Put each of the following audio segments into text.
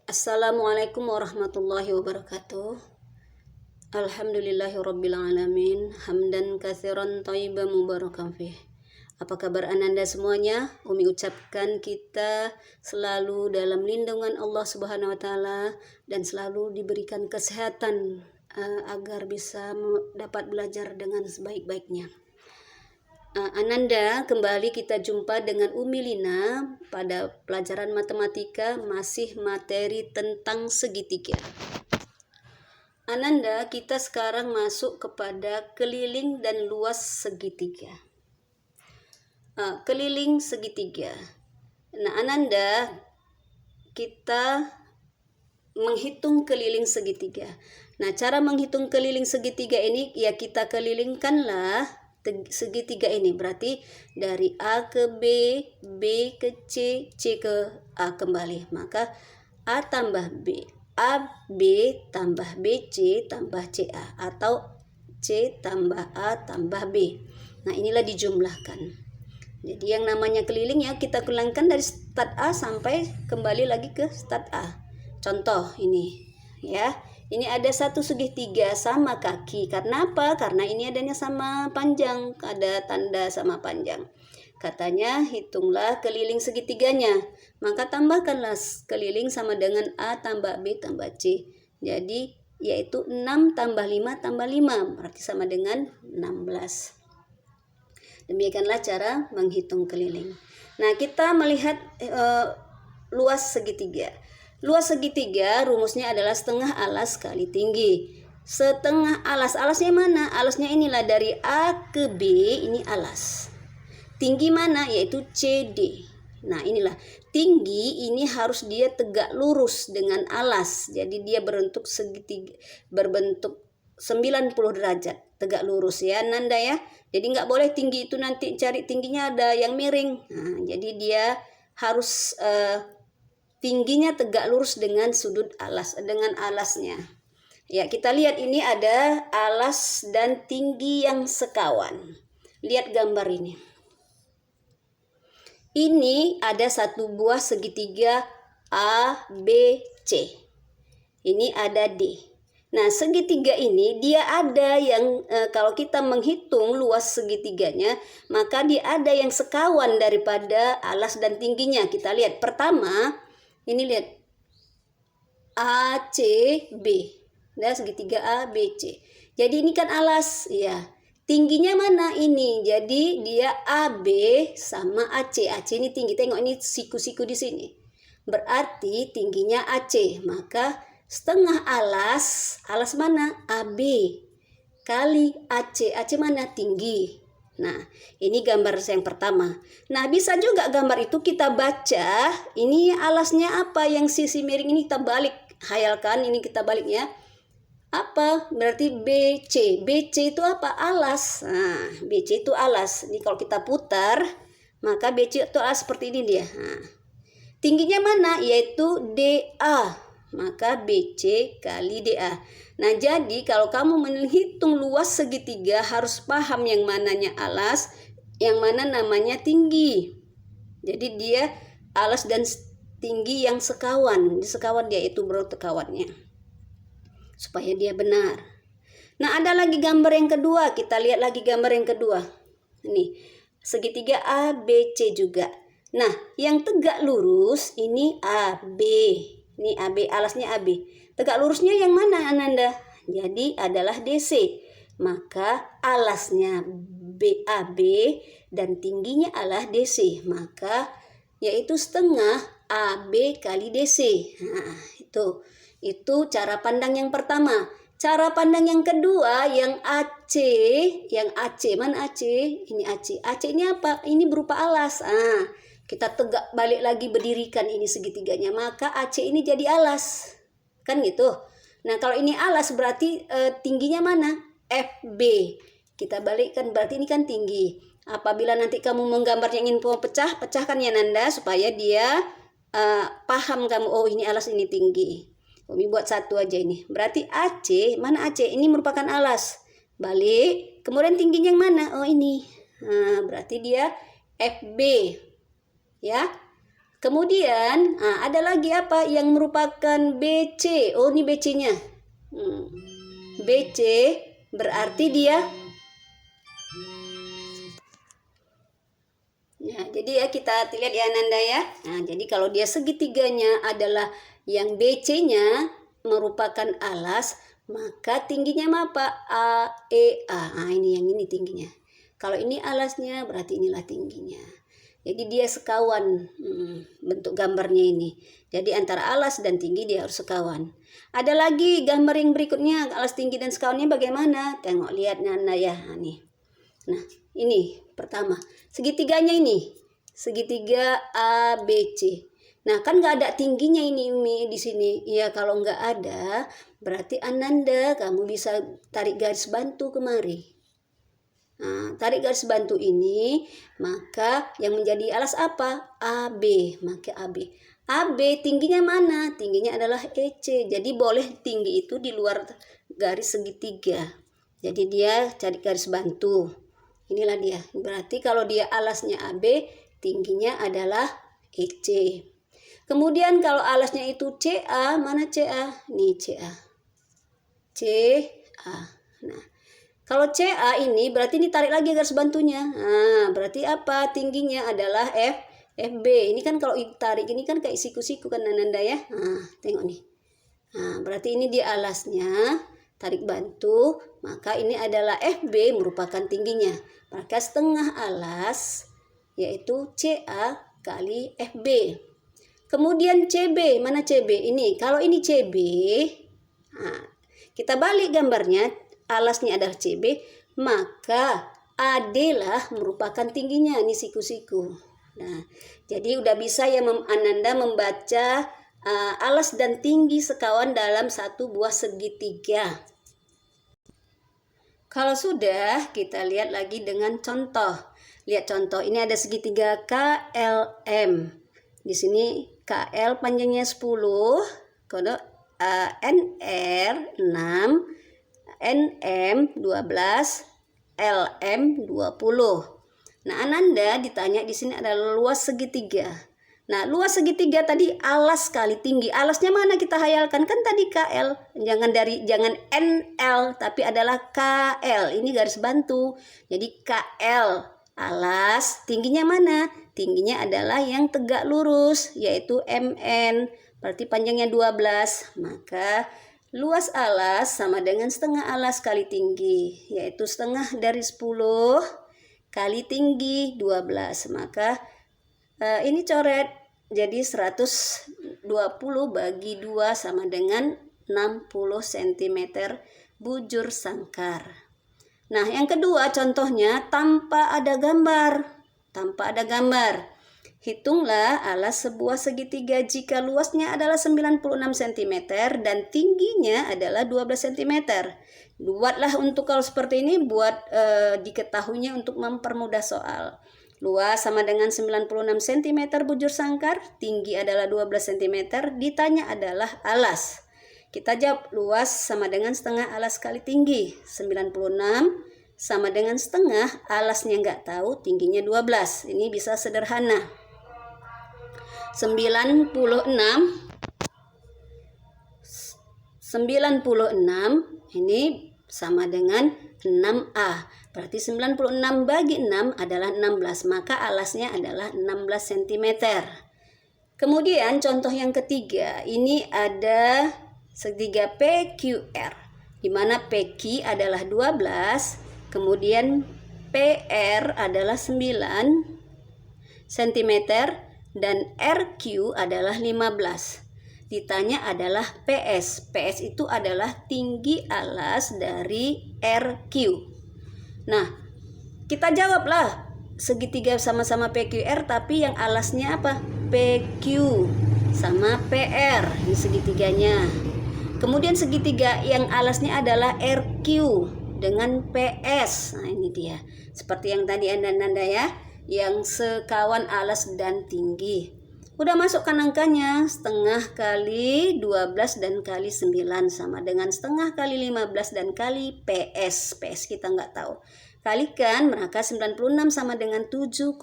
Assalamualaikum warahmatullahi wabarakatuh. Alhamdulillahirrabbilalamin. Hamdan katsiran thayyiban mubarakan fih. Apa kabar ananda semuanya? Umi ucapkan kita selalu dalam lindungan Allah Subhanahu wa taala dan selalu diberikan kesehatan agar bisa dapat belajar dengan sebaik-baiknya. Ananda, kembali kita jumpa dengan Umi Lina pada pelajaran matematika, masih materi tentang segitiga. Ananda, kita sekarang masuk kepada keliling dan luas segitiga. Keliling segitiga. Nah, Ananda, kita menghitung keliling segitiga. Nah, cara menghitung keliling segitiga ini, ya kita kelilingkanlah segitiga ini. Berarti dari A ke B, B ke C, C ke A kembali. Maka A tambah B, AB tambah BC tambah CA, atau C tambah A tambah B. Nah, inilah dijumlahkan. Jadi yang namanya keliling ya kita kelilingkan dari start A sampai kembali lagi ke start A. Contoh ini ya. Ini ada satu segitiga sama kaki. Karena apa? Karena ini adanya sama panjang. Ada tanda sama panjang. Katanya hitunglah keliling segitiganya. Maka tambahkanlah keliling sama dengan A tambah B tambah C. Jadi yaitu 6 tambah 5 tambah 5. Berarti sama dengan 16. Demikianlah cara menghitung keliling. Nah, kita melihat luas segitiga. Luas segitiga rumusnya adalah setengah alas kali tinggi. Setengah alas, alasnya mana? Alasnya inilah dari A ke B, ini alas. Tinggi mana? Yaitu CD. Nah, inilah tinggi ini harus dia tegak lurus dengan alas. Jadi dia berbentuk segitiga, berbentuk 90 derajat, tegak lurus ya Nanda ya. Jadi nggak boleh tinggi itu nanti cari tingginya ada yang miring. Nah, jadi dia harus tingginya tegak lurus dengan sudut alas, dengan alasnya. Ya, kita lihat ini ada alas dan tinggi yang sekawan. Lihat gambar ini. Ini ada satu buah segitiga A, B, C. Ini ada D. Nah, segitiga ini dia ada yang kalau kita menghitung luas segitiganya, maka dia ada yang sekawan daripada alas dan tingginya. Kita lihat pertama. Ini lihat A, C, B. Nah, segitiga A, B, C. Jadi ini kan alas, ya. Tingginya mana ini? Jadi dia AB sama AC. AC ini tinggi. Tengok ini siku-siku di sini. Berarti tingginya AC. Maka setengah alas, alas mana? AB kali AC. AC mana? Tinggi. Nah, ini gambar yang pertama. Nah, bisa juga gambar itu kita baca. Ini alasnya apa? Yang sisi miring ini kita balik. Hayalkan, ini kita baliknya. Apa? Berarti BC. BC itu apa? Alas. Nah, BC itu alas. Ini kalau kita putar, maka BC itu alas seperti ini dia. Nah, tingginya mana? Yaitu DA. Maka BC kali DA. Nah, jadi kalau kamu menghitung luas segitiga harus paham yang mananya alas, yang mana namanya tinggi. Jadi dia alas dan tinggi yang sekawan. Di sekawan dia itu bertekawannya. Supaya dia benar. Nah, ada lagi gambar yang kedua. Kita lihat lagi gambar yang kedua. Ini segitiga ABC juga. Nah, yang tegak lurus ini AB. Ini AB, alasnya AB. Tegak lurusnya yang mana Ananda? Jadi adalah DC. Maka alasnya BAB dan tingginya adalah DC. Maka yaitu setengah AB kali DC. Nah, itu cara pandang yang pertama. Cara pandang yang kedua yang AC, mana AC? Ini AC. AC ini apa? Ini berupa alas. Kita tegak balik lagi berdirikan ini segitiganya, maka AC ini jadi alas. Kan gitu. Nah, kalau ini alas berarti tingginya mana? FB. Kita balikkan berarti ini kan tinggi. Apabila nanti kamu menggambarnya ingin pecah, pecahkan ya Nanda supaya dia paham kamu, oh ini alas ini tinggi. Umi buat satu aja ini. Berarti AC, mana AC? Ini merupakan alas. Balik, kemudian tingginya yang mana? Oh ini. Nah, berarti dia FB. Ya. Kemudian ada lagi apa yang merupakan BC. Oh, ini BC-nya. BC berarti dia jadi kita lihat ya Nanda ya. Nah, jadi kalau dia segitiganya adalah yang BC-nya merupakan alas, maka tingginya apa? AEA. Nah, ini yang ini tingginya. Kalau ini alasnya berarti inilah tingginya. Jadi dia sekawan bentuk gambarnya ini. Jadi antara alas dan tinggi dia harus sekawan. Ada lagi gambar yang berikutnya, alas tinggi dan sekawannya bagaimana? Tengok, lihat Nanda ya. Nah, ini pertama. Segitiganya ini. Segitiga ABC. Nah, kan nggak ada tingginya ini Umi di sini. Ya, kalau nggak ada, berarti Ananda kamu bisa tarik garis bantu kemari. Nah, tarik garis bantu ini, maka yang menjadi alas apa? AB, maka AB. AB tingginya mana? Tingginya adalah EC. Jadi boleh tinggi itu di luar garis segitiga. Jadi dia cari garis bantu. Inilah dia. Berarti kalau dia alasnya AB, tingginya adalah EC. Kemudian kalau alasnya itu CA, mana CA? Nih CA. CA. Nah, kalau CA ini berarti ini tarik lagi garis bantunya. Nah, berarti apa? Tingginya adalah FB. Ini kan kalau tarik ini kan kayak siku-siku kan Nanda ya. Nah, tengok nih. Nah, berarti ini dia alasnya. Tarik bantu, maka ini adalah FB merupakan tingginya. Maka setengah alas yaitu CA kali FB. Kemudian CB, mana CB? Ini, kalau ini CB, nah, kita balik gambarnya. Alasnya adalah CB, maka AD lah merupakan tingginya, ini siku-siku. Nah, jadi udah bisa ya Ananda membaca alas dan tinggi sekawan dalam satu buah segitiga. Kalau sudah, kita lihat lagi dengan contoh. Lihat contoh, ini ada segitiga KLM. Di sini KL panjangnya 10, kode NR 6, NM 12, LM 20. Nah, Ananda ditanya di sini adalah luas segitiga. Nah, luas segitiga tadi alas kali tinggi. Alasnya mana kita hayalkan? Kan tadi KL. Jangan NL, tapi adalah KL. Ini garis bantu. Jadi KL alas, tingginya mana? Tingginya adalah yang tegak lurus, yaitu MN. Berarti panjangnya 12. Maka luas alas sama dengan setengah alas kali tinggi, yaitu setengah dari 10 kali tinggi 12. Maka ini coret, jadi 120 bagi 2 sama dengan 60 cm bujur sangkar. Nah, yang kedua contohnya tanpa ada gambar. Hitunglah alas sebuah segitiga jika luasnya adalah 96 cm dan tingginya adalah 12 cm. Buatlah untuk kalau seperti ini, buat diketahuinya untuk mempermudah soal. Luas sama dengan 96 cm bujur sangkar, tinggi adalah 12 cm, ditanya adalah alas. Kita jawab luas sama dengan setengah alas kali tinggi. 96 sama dengan setengah, alasnya nggak tahu, tingginya 12. Ini bisa sederhana. 96 ini sama dengan 6A. Berarti 96 bagi 6 adalah 16. Maka alasnya adalah 16 cm. Kemudian contoh yang ketiga. Ini ada segitiga PQR. Di mana PQ adalah 12. Kemudian PR adalah 9 cm. Dan RQ adalah 15. Ditanya adalah PS. PS itu adalah tinggi alas dari RQ. Nah, kita jawablah segitiga sama-sama PQR, tapi yang alasnya apa? PQ sama PR. Ini segitiganya. Kemudian segitiga yang alasnya adalah RQ dengan PS. Nah, ini dia. Seperti yang tadi Anda ya. Yang sekawan alas dan tinggi. Udah masukkan angkanya, setengah kali 12 dan kali 9 sama dengan setengah kali 15 dan kali PS. PS kita nggak tahu. kalikan, maka 96 sama dengan 7,5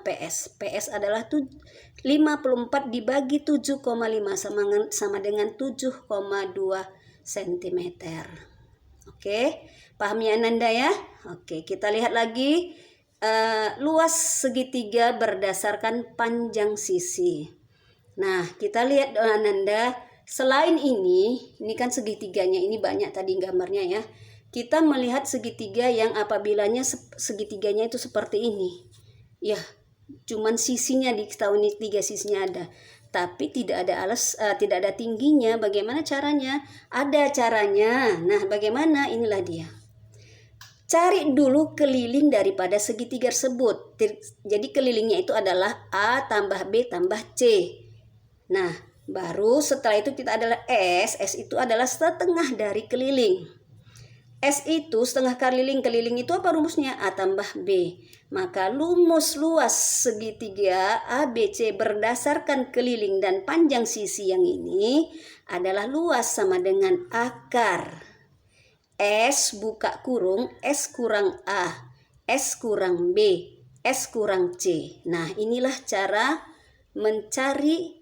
PS. PS adalah 54 dibagi 7,5 sama dengan 7,2 cm. Oke, paham ya Ananda ya? Oke, kita lihat lagi luas segitiga berdasarkan panjang sisi. Nah, kita lihat Ananda, selain ini kan segitiganya, ini banyak tadi gambarnya ya. Kita melihat segitiga yang apabilanya segitiganya itu seperti ini. Ya, cuman sisinya diketahui ini 3 sisinya ada. Tapi tidak ada tingginya. Bagaimana caranya? Ada caranya. Nah, bagaimana? Inilah dia. Cari dulu keliling daripada segitiga tersebut. Jadi kelilingnya itu adalah A tambah B tambah C. Nah, baru setelah itu kita adalah S. S itu adalah setengah dari keliling. S itu setengah keliling. Keliling itu apa rumusnya? A tambah B. Maka rumus luas segitiga ABC berdasarkan keliling dan panjang sisi yang ini adalah luas sama dengan akar S buka kurung S kurang A, S kurang B, S kurang C. Nah, inilah cara mencari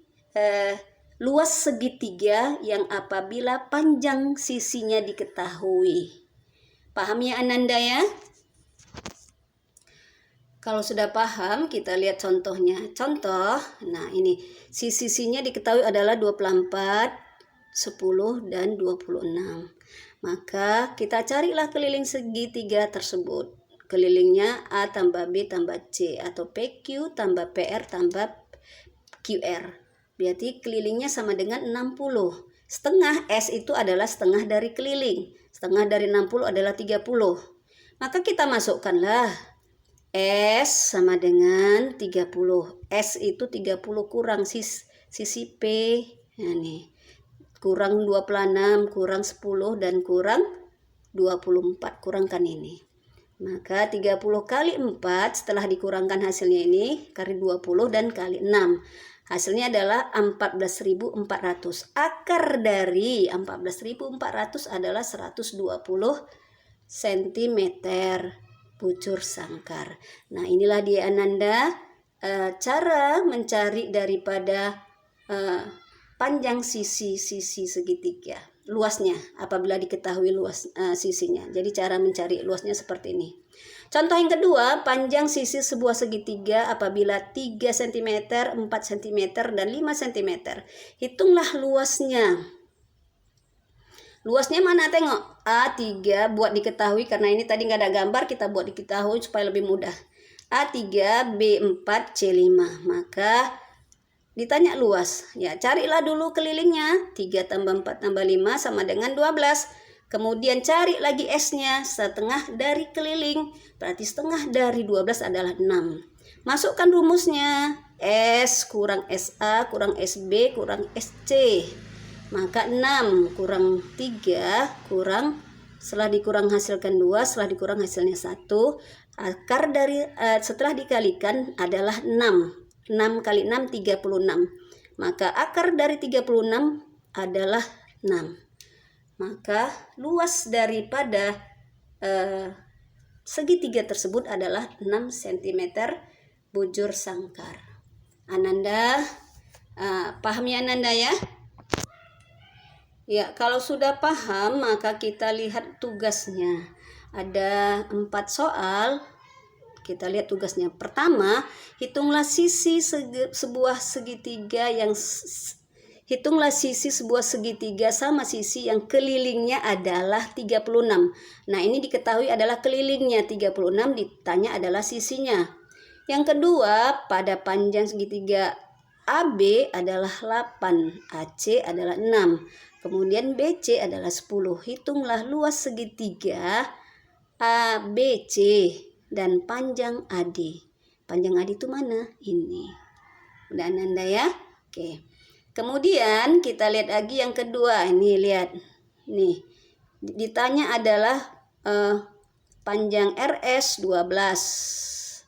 luas segitiga yang apabila panjang sisinya diketahui. Paham ya Ananda ya? Kalau sudah paham, kita lihat contohnya. Contoh, nah ini sisinya diketahui adalah 24, 10, dan 26. Maka kita carilah keliling segitiga tersebut. Kelilingnya A tambah B tambah C atau PQ tambah PR tambah QR. Berarti kelilingnya sama dengan 60. Setengah S itu adalah setengah dari keliling. Setengah dari 60 adalah 30. Maka kita masukkanlah S sama dengan 30. S itu 30 kurang sisi P. Nah, nih. Kurang 26, kurang 10, dan kurang 24. Kurangkan ini. Maka 30 kali 4 setelah dikurangkan hasilnya ini kali 20 dan kali 6. Hasilnya adalah 14.400. Akar dari 14.400 adalah 120 cm bujur sangkar. Nah, inilah dia Ananda cara mencari daripada panjang sisi segitiga. Luasnya apabila diketahui luas sisinya. Jadi cara mencari luasnya seperti ini. Contoh yang kedua, panjang sisi sebuah segitiga apabila 3 cm, 4 cm, dan 5 cm. Hitunglah luasnya. Luasnya mana? Tengok. A3 buat diketahui, karena ini tadi nggak ada gambar, kita buat diketahui supaya lebih mudah. A3, B4, C5. Maka ditanya luas. Ya, carilah dulu kelilingnya. 3 tambah 4 tambah 5 sama dengan 12. Kemudian cari lagi S-nya, setengah dari keliling. Berarti setengah dari 12 adalah 6. Masukkan rumusnya. S kurang SA kurang SB kurang SC. Maka 6 kurang 3 kurang, setelah dikurang hasilkan 2, setelah dikurang hasilnya 1. Akar dari setelah dikalikan adalah 6. 6 kali 6, 36. Maka akar dari 36 adalah 6. Maka luas daripada segitiga tersebut adalah 6 cm bujur sangkar. Ananda paham ya Ananda ya? Ya, kalau sudah paham maka kita lihat tugasnya. Ada 4 soal. Kita lihat tugasnya. Pertama, hitunglah sisi sebuah segitiga yang hitunglah sisi sebuah segitiga sama sisi yang kelilingnya adalah 36. Nah, ini diketahui adalah kelilingnya 36, ditanya adalah sisinya. Yang kedua, pada panjang segitiga AB adalah 8, AC adalah 6. Kemudian BC adalah 10. Hitunglah luas segitiga ABC dan panjang AD. Panjang AD itu mana? Ini. Udah Ananda ya? Oke. Kemudian kita lihat lagi yang kedua. Ini lihat. Nih. Ditanya adalah panjang RS 12.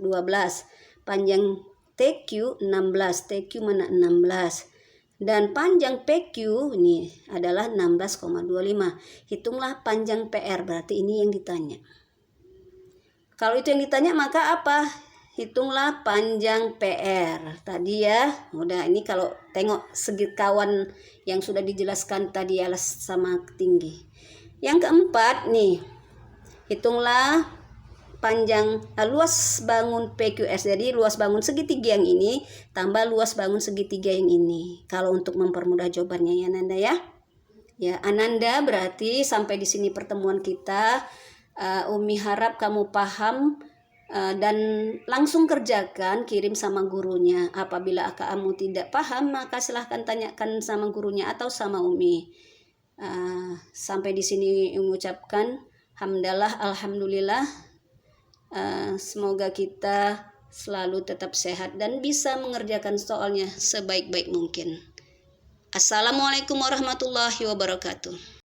Panjang TQ 16. TQ mana? 16. Dan panjang PQ ini adalah 16,25. Hitunglah panjang PR, berarti ini yang ditanya. Kalau itu yang ditanya maka apa? Hitunglah panjang PR. Tadi ya, udah ini kalau tengok segi kawan yang sudah dijelaskan tadi alas sama tinggi. Yang keempat nih, hitunglah panjang luas bangun PQS. Jadi luas bangun segitiga yang ini tambah luas bangun segitiga yang ini. Kalau untuk mempermudah jawabannya ya Ananda ya. Ya, Ananda berarti sampai di sini pertemuan kita. Umi harap kamu paham dan langsung kerjakan, kirim sama gurunya. Apabila kamu tidak paham maka silahkan tanyakan sama gurunya atau sama Umi. Sampai di sini Umi ucapkan hamdalah, alhamdulillah. Semoga kita selalu tetap sehat dan bisa mengerjakan soalnya sebaik-baik mungkin. Assalamualaikum warahmatullahi wabarakatuh.